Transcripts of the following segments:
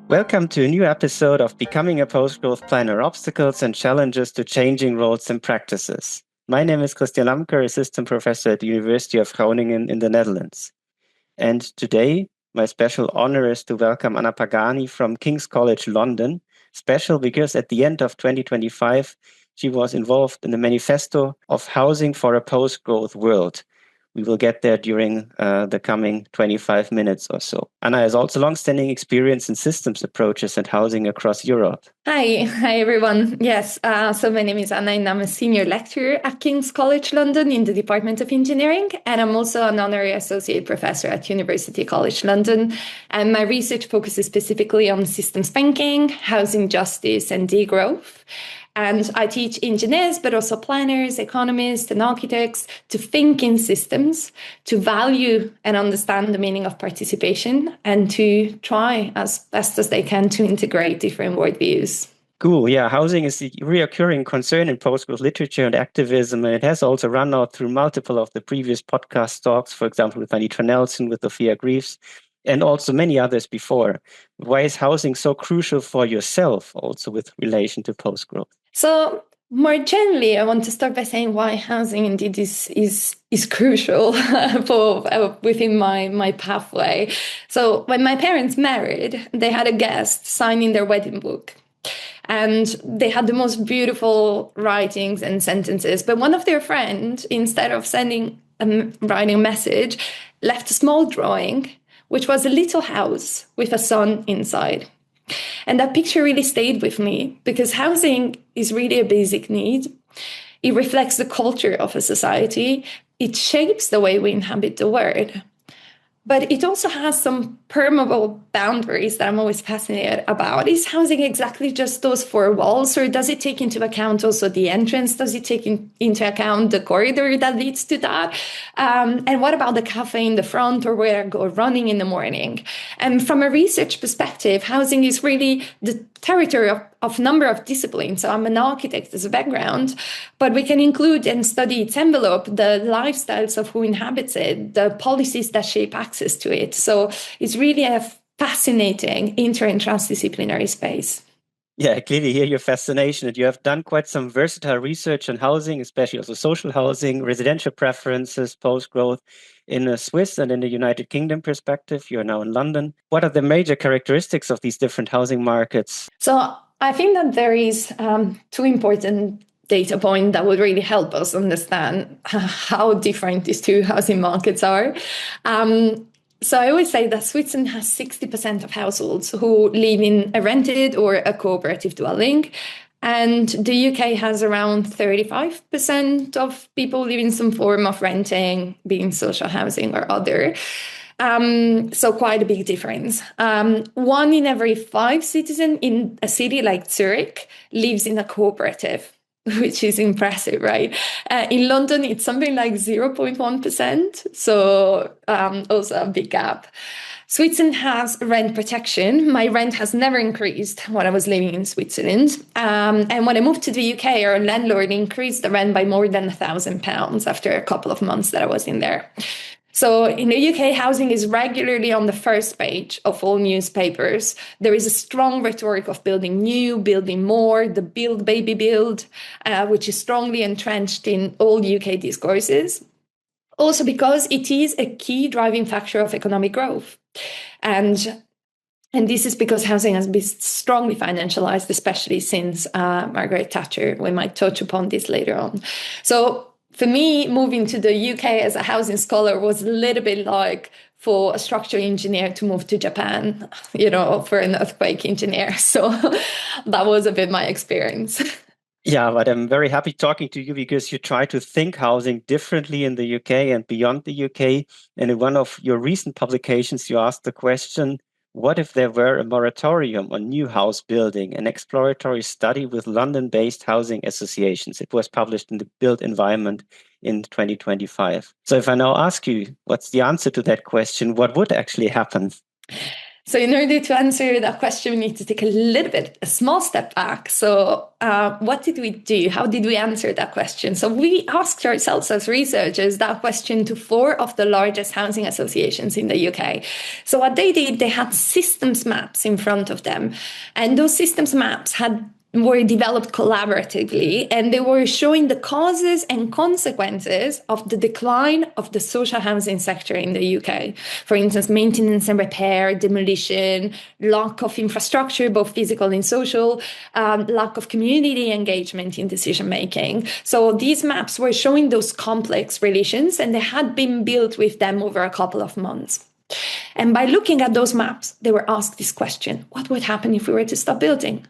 Welcome to a new episode of Becoming a Post-Growth Planner: Obstacles and Challenges to Changing Roles and Practices. My name is Christian Lamker, Assistant Professor at the University of Groningen in the Netherlands. And today, my special honor is to welcome Anna Pagani from King's College London. Special because at the end of 2025, she was involved in the Manifesto of Housing for a Post-Growth World. We will get there during the coming 25 minutes or so. Anna has also long-standing experience in systems approaches and housing across Europe. Hi everyone. Yes, so my name is Anna and I'm a senior lecturer at King's College London in the Department of Engineering, and I'm also an honorary associate professor at University College London. And my research focuses specifically on systems thinking, housing justice, and degrowth. And I teach engineers, but also planners, economists, and architects to think in systems, to value and understand the meaning of participation, and to try as best as they can to integrate different worldviews. Cool. Yeah, housing is a reoccurring concern in post-growth literature and activism, and it has also run out through multiple of the previous podcast talks, for example, with Anitra Nelson, with Sophia Greaves, and also many others before. Why is housing so crucial for yourself, also with relation to post-growth? So more generally, I want to start by saying why housing indeed is crucial for within my pathway. So when my parents married, they had a guest signing their wedding book. And they had the most beautiful writings and sentences. But one of their friends, instead of writing a message, left a small drawing, which was a little house with a sun inside. And that picture really stayed with me because housing is really a basic need. It reflects the culture of a society. It shapes the way we inhabit the world. But it also has some permeable boundaries that I'm always fascinated about. Is housing exactly just those four walls, or does it take into account also the entrance? Does it take into account the corridor that leads to that? And what about the cafe in the front, or where I go running in the morning? And from a research perspective, housing is really the territory of number of disciplines. So I'm an architect as a background, but we can include and study its envelope, the lifestyles of who inhabits it, the policies that shape access to it. So it's really a fascinating inter and transdisciplinary space. Yeah, I clearly hear your fascination, and you have done quite some versatile research on housing, especially also social housing, residential preferences, post-growth in a Swiss and in the United Kingdom perspective. You're now in London. What are the major characteristics of these different housing markets? So I think that there is two important data points that would really help us understand how different these two housing markets are. So I always say that Switzerland has 60% of households who live in a rented or a cooperative dwelling. And the UK has around 35% of people live in some form of renting, being social housing or other. So quite a big difference. 1 in every 5 citizens in a city like Zurich lives in a cooperative, which is impressive, right? In London, it's something like 0.1%. So also a big gap. Switzerland has rent protection. My rent has never increased when I was living in Switzerland. And when I moved to the UK, our landlord increased the rent by more than £1,000 after a couple of months that I was in there. So in the UK, housing is regularly on the first page of all newspapers. There is a strong rhetoric of building new, building more, the build, baby, build, which is strongly entrenched in all UK discourses. Also because it is a key driving factor of economic growth. And this is because housing has been strongly financialized, especially since Margaret Thatcher. We might touch upon this later on. So for me, moving to the UK as a housing scholar was a little bit like for a structural engineer to move to Japan, for an earthquake engineer. So that was a bit my experience. Yeah, but I'm very happy talking to you because you try to think housing differently in the UK and beyond the UK. And in one of your recent publications, you asked the question, what if there were a moratorium on new house building, an exploratory study with London-based housing associations? It was published in the Built Environment in 2025. So if I now ask you, what's the answer to that question? What would actually happen? So in order to answer that question, we need to take a small step back. So what did we do? How did we answer that question? So we asked ourselves as researchers that question to 4 of the largest housing associations in the UK. So what they did, they had systems maps in front of them. And those systems maps were developed collaboratively, and they were showing the causes and consequences of the decline of the social housing sector in the UK. For instance, maintenance and repair, demolition, lack of infrastructure, both physical and social, lack of community engagement in decision making. So these maps were showing those complex relations, and they had been built with them over a couple of months. And by looking at those maps, they were asked this question: what would happen if we were to stop building?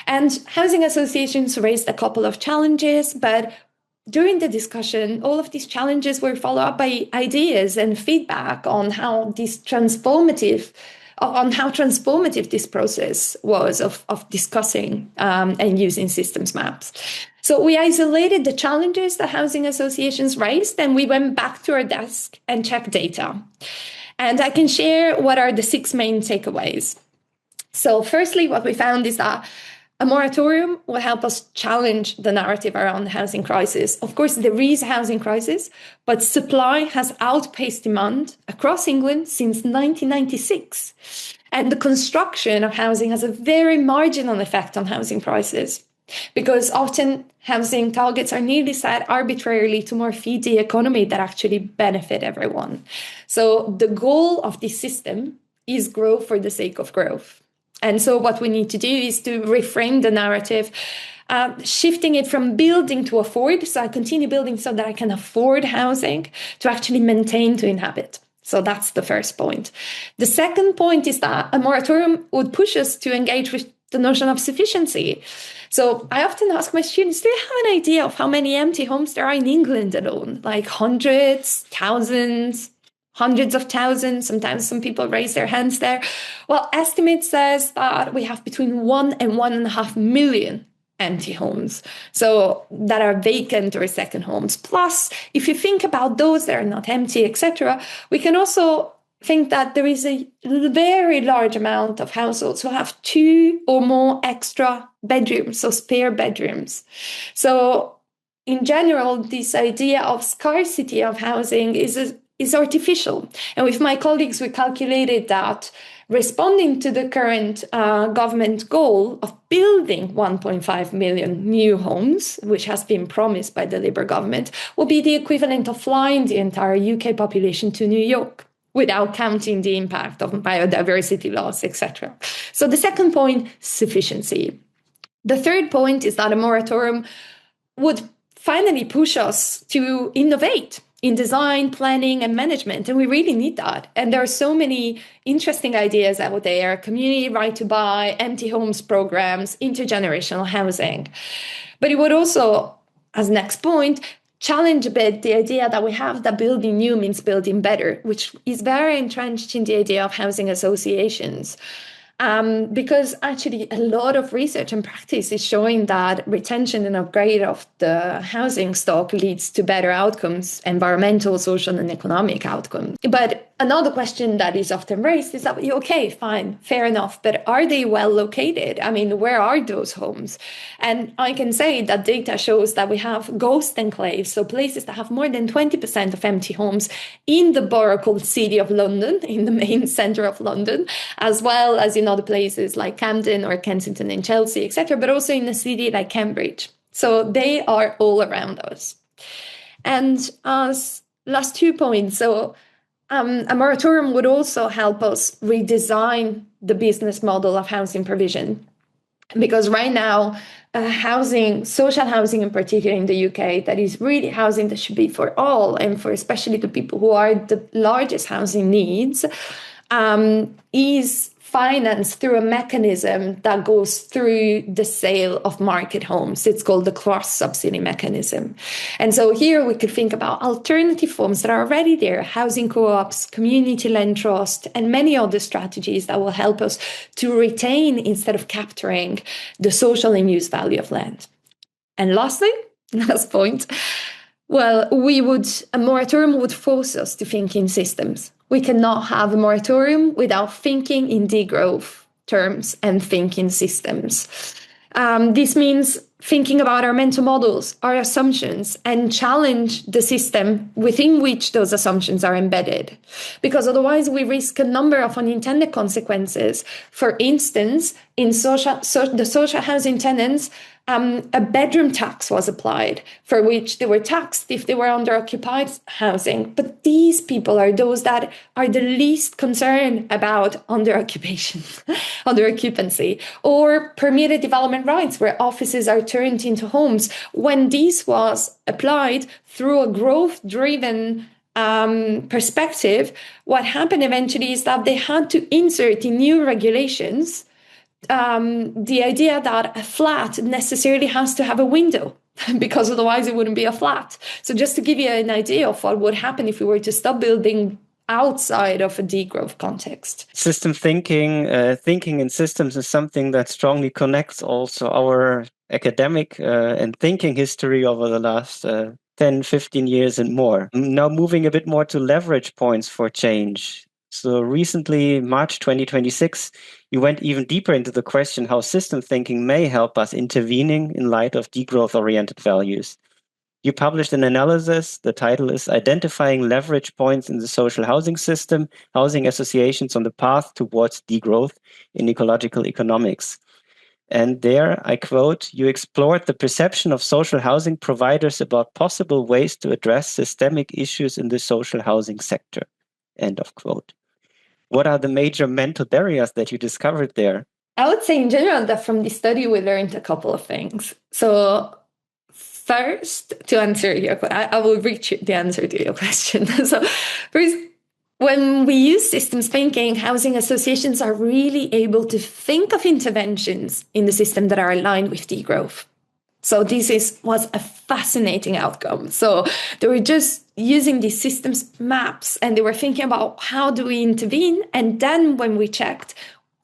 And housing associations raised a couple of challenges, but during the discussion, all of these challenges were followed up by ideas and feedback on how transformative this process was of discussing and using systems maps. So we isolated the challenges that housing associations raised, and we went back to our desk and checked data. And I can share what are the 6 main takeaways. So firstly, what we found is that a moratorium will help us challenge the narrative around the housing crisis. Of course, there is a housing crisis, but supply has outpaced demand across England since 1996. And the construction of housing has a very marginal effect on housing prices, because often housing targets are nearly set arbitrarily to more feed the economy that actually benefit everyone. So the goal of this system is growth for the sake of growth. And so what we need to do is to reframe the narrative, shifting it from building to afford. So I continue building so that I can afford housing, to actually maintain to inhabit. So that's the first point. The second point is that a moratorium would push us to engage with the notion of sufficiency. So I often ask my students, do you have an idea of how many empty homes there are in England alone? Like hundreds, thousands, hundreds of thousands. Sometimes some people raise their hands there. Well, estimate says that we have between 1 and 1.5 million empty homes, so that are vacant or second homes. Plus, if you think about those that are not empty, etc., we can also think that there is a very large amount of households who have 2 or more extra bedrooms, so spare bedrooms. So in general, this idea of scarcity of housing is artificial. And with my colleagues, we calculated that responding to the current government goal of building 1.5 million new homes, which has been promised by the Labour government, will be the equivalent of flying the entire UK population to New York, without counting the impact of biodiversity loss, etc. So the second point, sufficiency. The third point is that a moratorium would finally push us to innovate in design, planning, and management. And we really need that. And there are so many interesting ideas out there: community right to buy, empty homes programs, intergenerational housing. But it would also, as next point, challenge a bit the idea that we have that building new means building better, which is very entrenched in the idea of housing associations. Because actually a lot of research and practice is showing that retention and upgrade of the housing stock leads to better outcomes, environmental, social, and economic outcomes. But another question that is often raised is that, okay, fine, fair enough, but are they well located? I mean, where are those homes? And I can say that data shows that we have ghost enclaves, so places that have more than 20% of empty homes in the borough called City of London, in the main centre of London, as well as in other places like Camden or Kensington and Chelsea, etc., but also in a city like Cambridge. So they are all around us. And as last 2 points, so a moratorium would also help us redesign the business model of housing provision. Because right now, social housing in particular in the UK, that is really housing that should be for all, and for especially the people who are the largest housing needs, is financed through a mechanism that goes through the sale of market homes. It's called the cross-subsidy mechanism. And so here we could think about alternative forms that are already there: housing co-ops, community land trust, and many other strategies that will help us to retain instead of capturing the social and use value of land. And lastly, last point, Well, a moratorium would force us to think in systems. We cannot have a moratorium without thinking in degrowth terms and thinking systems. This means thinking about our mental models, our assumptions, and challenge the system within which those assumptions are embedded. Because otherwise, we risk a number of unintended consequences. For instance, in the social housing tenants, a bedroom tax was applied, for which they were taxed if they were under occupied housing. But these people are those that are the least concerned about under occupation, under occupancy, or permitted development rights, where offices are turned into homes. When this was applied through a growth-driven perspective, what happened eventually is that they had to insert in new regulations the idea that a flat necessarily has to have a window, because otherwise it wouldn't be a flat. So just to give you an idea of what would happen if we were to stop building outside of a degrowth context. System thinking, thinking in systems is something that strongly connects also our academic and thinking history over the last 10, 15 years and more. Now moving a bit more to leverage points for change. So recently, March 2026, you went even deeper into the question how system thinking may help us intervening in light of degrowth-oriented values. You published an analysis. The title is Identifying Leverage Points in the Social Housing System, Housing Associations on the Path Towards Degrowth in Ecological Economics. And there, I quote, you explored the perception of social housing providers about possible ways to address systemic issues in the social housing sector. End of quote. What are the major mental barriers that you discovered there? I would say in general that from this study, we learned a couple of things. So first, to answer your question, I will reach the answer to your question. So first, when we use systems thinking, housing associations are really able to think of interventions in the system that are aligned with degrowth. So this was a fascinating outcome. So they were just using these systems maps and they were thinking about how do we intervene? And then when we checked,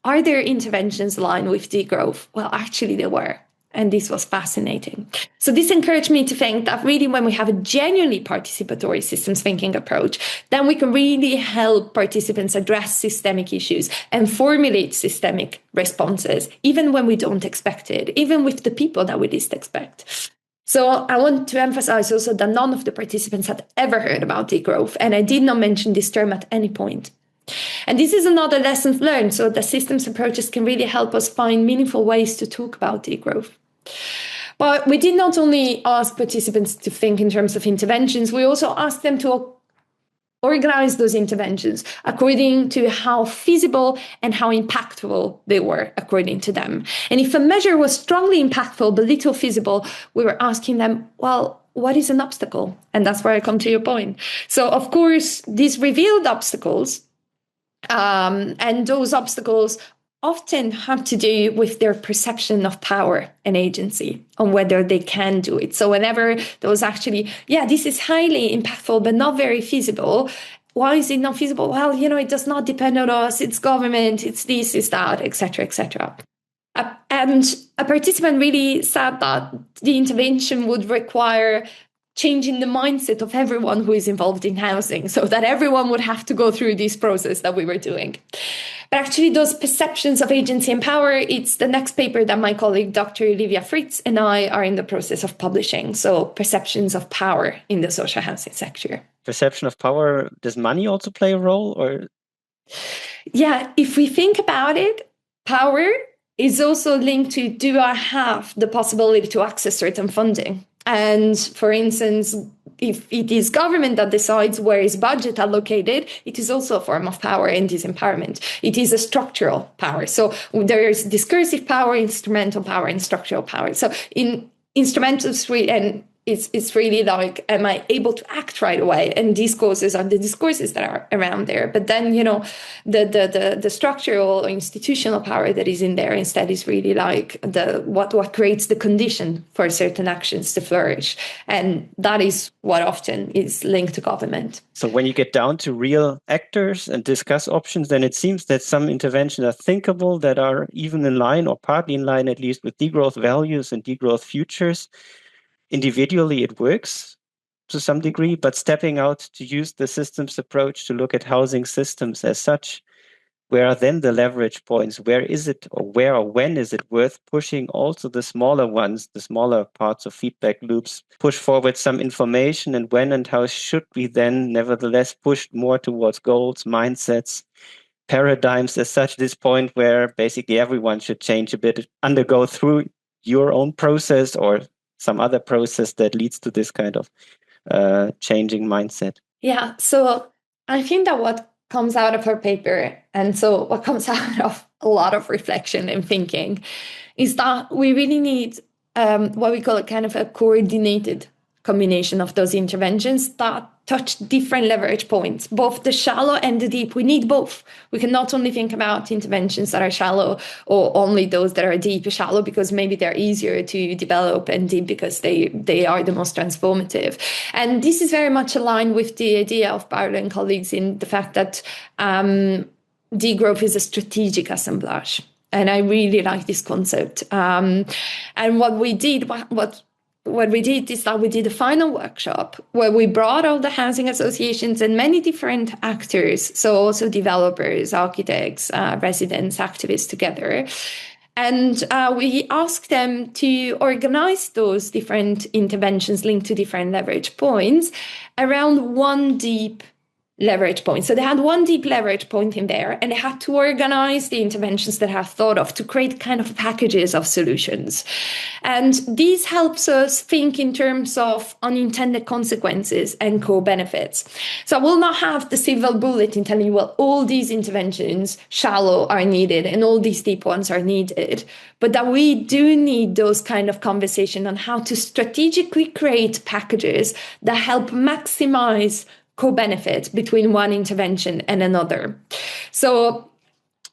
are there interventions aligned with degrowth? Well, actually there were. And this was fascinating. So this encouraged me to think that really when we have a genuinely participatory systems thinking approach, then we can really help participants address systemic issues and formulate systemic responses, even when we don't expect it, even with the people that we least expect. So I want to emphasize also that none of the participants had ever heard about degrowth, and I did not mention this term at any point. And this is another lesson learned, so the systems approaches can really help us find meaningful ways to talk about degrowth. But we did not only ask participants to think in terms of interventions, we also asked them to organize those interventions according to how feasible and how impactful they were according to them. And if a measure was strongly impactful but little feasible, we were asking them, well, what is an obstacle? And that's where I come to your point. So, of course, these revealed obstacles, and those obstacles often have to do with their perception of power and agency on whether they can do it. So whenever there was actually, this is highly impactful, but not very feasible. Why is it not feasible? Well, it does not depend on us. It's government, it's this, it's that, etc., etc. And a participant really said that the intervention would require changing the mindset of everyone who is involved in housing, so that everyone would have to go through this process that we were doing. But actually, those perceptions of agency and power, it's the next paper that my colleague, Dr. Olivia Fritz, and I are in the process of publishing. So perceptions of power in the social housing sector. Perception of power, does money also play a role? Or? Yeah, if we think about it, power is also linked to, do I have the possibility to access certain funding? And for instance, if it is government that decides where is budget allocated, it is also a form of power and disempowerment. It is a structural power. So there is discursive power, instrumental power, and structural power. So in instrumental and it's really like, am I able to act right away? And discourses are the discourses that are around there. But then, the structural or institutional power that is in there instead is really like what creates the condition for certain actions to flourish. And that is what often is linked to government. So when you get down to real actors and discuss options, then it seems that some interventions are thinkable that are even in line or partly in line, at least, with degrowth values and degrowth futures. Individually, it works. to some degree, but stepping out to use the systems approach to look at housing systems as such. Where are then the leverage points? Where is it, or where or when is it worth pushing also the smaller ones, the smaller parts of feedback loops, push forward some information, and when and how should we then nevertheless push more towards goals, mindsets, paradigms as such, this point where basically everyone should change a bit, undergo through your own process or some other process that leads to this kind of changing mindset? Yeah, so I think that what comes out of her paper, and so what comes out of a lot of reflection and thinking, is that we really need what we call a kind of a coordinated combination of those interventions that touch different leverage points, both the shallow and the deep. We need both. We can not only think about interventions that are shallow or only those that are deep. Shallow because maybe they're easier to develop, and deep because they are the most transformative. And this is very much aligned with the idea of Paolo and colleagues in the fact that degrowth is a strategic assemblage. And I really like this concept. And what we did is that we did a final workshop where we brought all the housing associations and many different actors, so also developers, architects, residents, activists together. And we asked them to organize those different interventions linked to different leverage points around one deep leverage point. So they had one deep leverage point in there, and they had to organize the interventions that I have thought of to create kind of packages of solutions. And this helps us think in terms of unintended consequences and co-benefits. So I will not have the silver bullet in telling you, well, all these interventions, shallow, are needed and all these deep ones are needed, but that we do need those kind of conversation on how to strategically create packages that help maximize co-benefit between one intervention and another. So,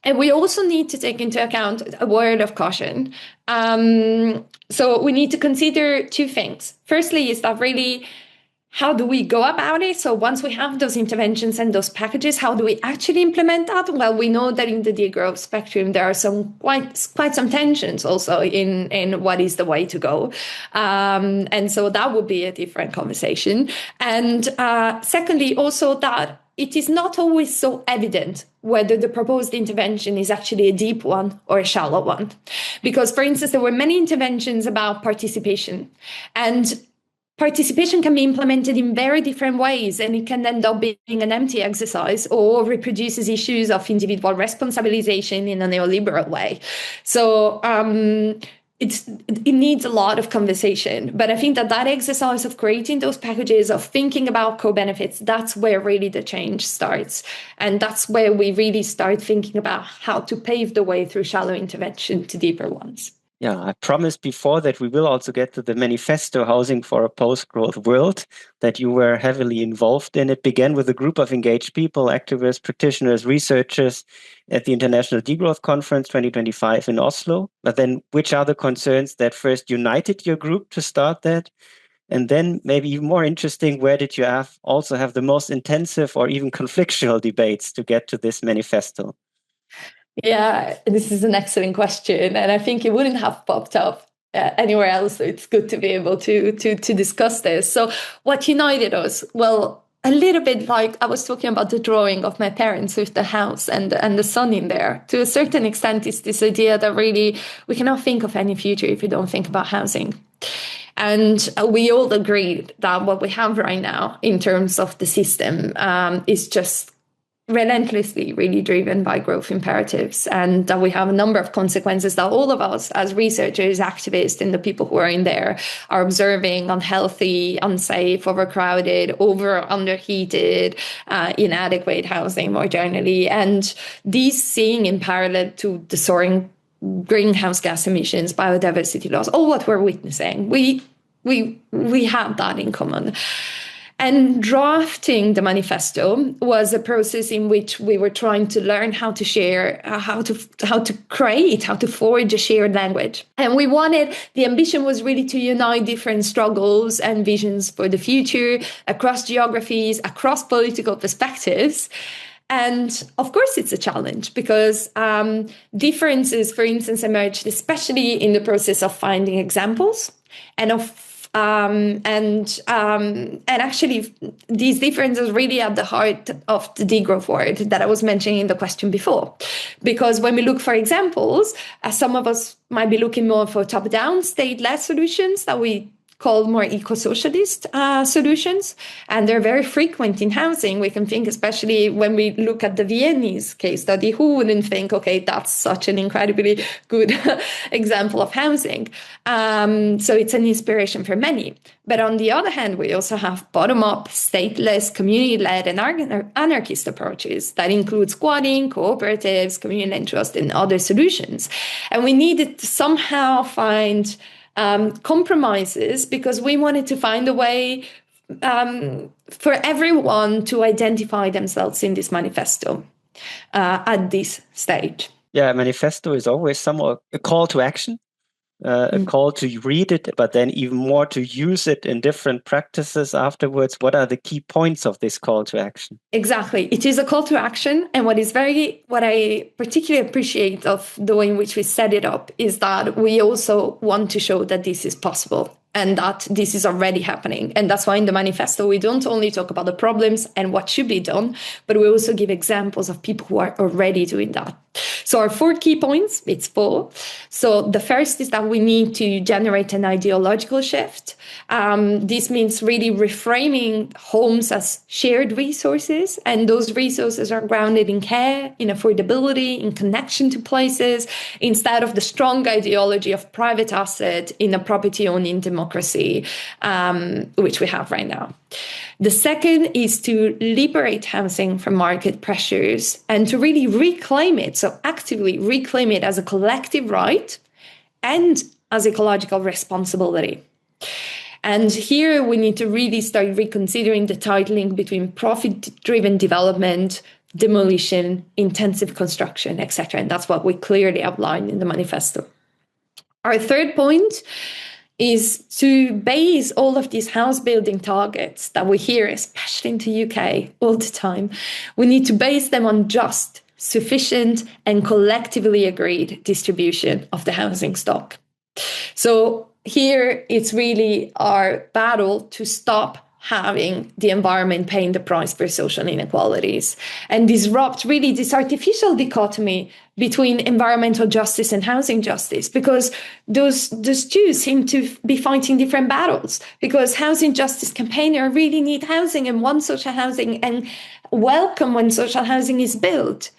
and we also need to take into account a word of caution. So we need to consider two things. Firstly, is that really, how do we go about it? So once we have those interventions and those packages, how do we actually implement that? Well, we know that in the degrowth spectrum, there are some quite some tensions also in what is the way to go. And so that would be a different conversation. And secondly, also that it is not always so evident whether the proposed intervention is actually a deep one or a shallow one. Because, for instance, there were many interventions about participation, and participation can be implemented in very different ways, and it can end up being an empty exercise or reproduces issues of individual responsabilization in a neoliberal way. So it needs a lot of conversation. But I think that exercise of creating those packages, of thinking about co-benefits, that's where really the change starts. And that's where we really start thinking about how to pave the way through shallow intervention to deeper ones. Yeah, I promised before that we will also get to the Manifesto Housing for a Post-Growth World that you were heavily involved in. It began with a group of engaged people, activists, practitioners, researchers at the International Degrowth Conference 2025 in Oslo. But then which are the concerns that first united your group to start that? And then maybe even more interesting, where did you also have the most intensive or even conflictual debates to get to this manifesto? Yeah, this is an excellent question, and I think it wouldn't have popped up anywhere else. So it's good to be able to discuss this. So what united us? Well, a little bit like I was talking about the drawing of my parents with the house and the sun in there. To a certain extent, it's this idea that really we cannot think of any future if we don't think about housing. And we all agreed that what we have right now in terms of the system is just relentlessly really driven by growth imperatives, and that we have a number of consequences that all of us as researchers, activists, and the people who are in there are observing: unhealthy, unsafe, overcrowded, underheated, inadequate housing more generally. And these seeing in parallel to the soaring greenhouse gas emissions, biodiversity loss, all what we're witnessing, we have that in common. And drafting the manifesto was a process in which we were trying to learn how to share, how to forge a shared language. And the ambition was really to unite different struggles and visions for the future across geographies, across political perspectives. And of course, it's a challenge because differences, for instance, emerged, especially in the process of finding examples and of And actually, these differences are really at the heart of the degrowth word that I was mentioning in the question before. Because when we look for examples, some of us might be looking more for top-down, state-led solutions that we call more eco-socialist solutions, and they're very frequent in housing. We can think, especially when we look at the Viennese case study, who wouldn't think, okay, that's such an incredibly good example of housing. So it's an inspiration for many. But on the other hand, we also have bottom-up, stateless, community-led, and anarchist approaches that include squatting, cooperatives, communal interest, and other solutions. And we needed to somehow find compromises, because we wanted to find a way for everyone to identify themselves in this manifesto at this stage. Yeah, manifesto is always somewhat a call to action, a call to read it, but then even more to use it in different practices afterwards. What are the key points of this call to action? Exactly. It is a call to action. And what I particularly appreciate of the way in which we set it up is that we also want to show that this is possible and that this is already happening. And that's why in the manifesto, we don't only talk about the problems and what should be done, but we also give examples of people who are already doing that. So our 4 key points, it's 4. So the first is that we need to generate an ideological shift. This means really reframing homes as shared resources, and those resources are grounded in care, in affordability, in connection to places, instead of the strong ideology of private asset in a property-owning democracy, which we have right now. The second is to liberate housing from market pressures and to really reclaim it, so actively reclaim it as a collective right and as ecological responsibility. And here we need to really start reconsidering the tight link between profit-driven development, demolition, intensive construction, etc. And that's what we clearly outlined in the manifesto. Our third point is to base all of these house building targets that we hear, especially in the UK all the time, we need to base them on just, sufficient, and collectively agreed distribution of the housing stock. So here it's really our battle to stop having the environment paying the price for social inequalities and disrupt really this artificial dichotomy between environmental justice and housing justice, because those two seem to be fighting different battles, because housing justice campaigners really need housing and want social housing and welcome when social housing is built.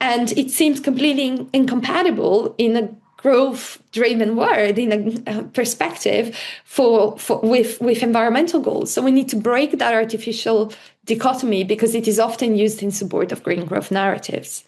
And it seems completely incompatible in a growth-driven world, in a perspective with environmental goals. So we need to break that artificial dichotomy, because it is often used in support of green growth narratives.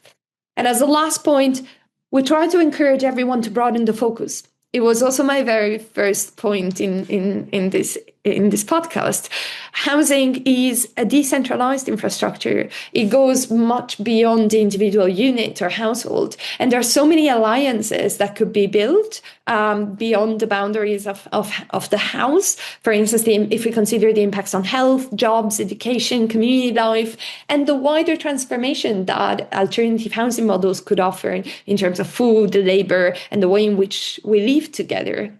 And as a last point, we try to encourage everyone to broaden the focus. It was also my very first point in this podcast. Housing is a decentralized infrastructure. It goes much beyond the individual unit or household. And there are so many alliances that could be built beyond the boundaries of the house. For instance, if we consider the impacts on health, jobs, education, community life, and the wider transformation that alternative housing models could offer in terms of food, labor, and the way in which we live together.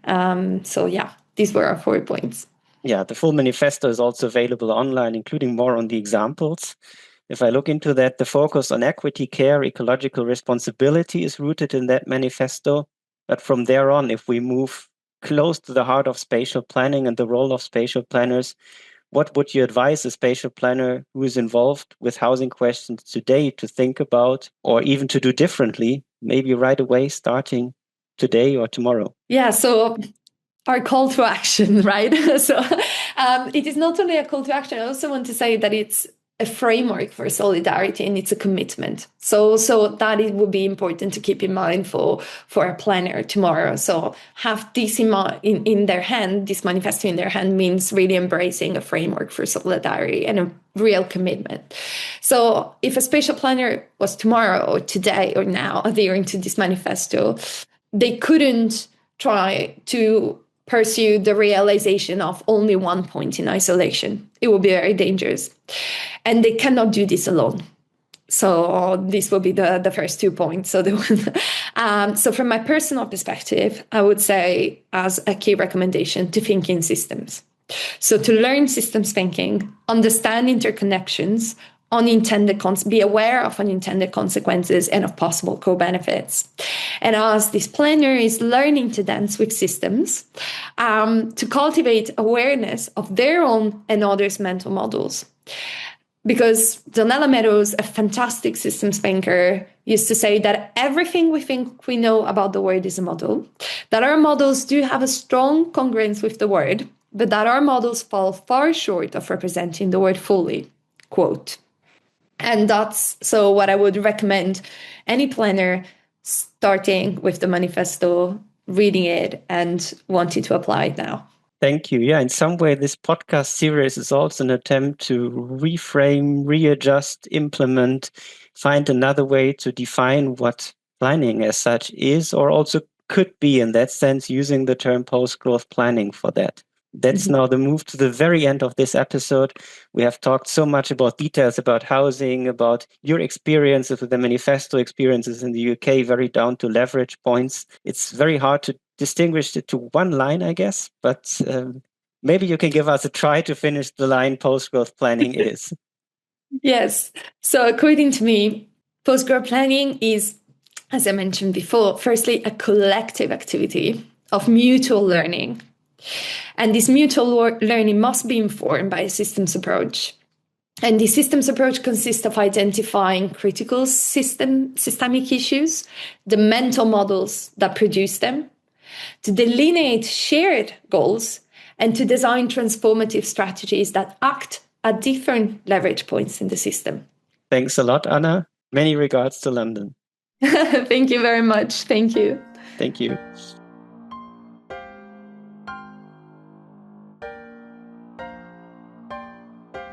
So yeah, these were our 4 points. Yeah, the full manifesto is also available online, including more on the examples. If I look into that, the focus on equity, care, ecological responsibility is rooted in that manifesto. But from there on, if we move close to the heart of spatial planning and the role of spatial planners, what would you advise a spatial planner who is involved with housing questions today to think about, or even to do differently, maybe right away, starting today or tomorrow? Yeah, so our call to action, right? So it is not only a call to action. I also want to say that it's a framework for solidarity and it's a commitment. So that it would be important to keep in mind for a planner tomorrow. So have this in their hand, this manifesto in their hand means really embracing a framework for solidarity and a real commitment. So if a spatial planner was tomorrow or today or now adhering to this manifesto, they couldn't try to pursue the realization of only one point in isolation. It would be very dangerous. And they cannot do this alone. So this will be the first 2 points. So from my personal perspective, I would say as a key recommendation to think in systems. So to learn systems thinking, understand interconnections, be aware of unintended consequences and of possible co-benefits. And as this planner is learning to dance with systems, to cultivate awareness of their own and others' mental models. Because Donella Meadows, a fantastic systems thinker, used to say that everything we think we know about the word is a model, that our models do have a strong congruence with the word, but that our models fall far short of representing the word fully, quote. And that's so what I would recommend any planner starting with the manifesto, reading it and wanting to apply it now. Thank you. Yeah, in some way, this podcast series is also an attempt to reframe, readjust, implement, find another way to define what planning as such is, or also could be in that sense, using the term post-growth planning for that. That's now the move to the very end of this episode. We have talked so much about details about housing, about your experiences with the manifesto, experiences in the UK, very down to leverage points. It's very hard to distinguish it to one line, I guess, but maybe you can give us a try to finish the line post-growth planning is. Yes. So according to me, post-growth planning is, as I mentioned before, firstly, a collective activity of mutual learning. And this mutual learning must be informed by a systems approach. And the systems approach consists of identifying critical systemic issues, the mental models that produce them, to delineate shared goals, and to design transformative strategies that act at different leverage points in the system. Thanks a lot, Anna. Many regards to London. Thank you very much. Thank you. Thank you.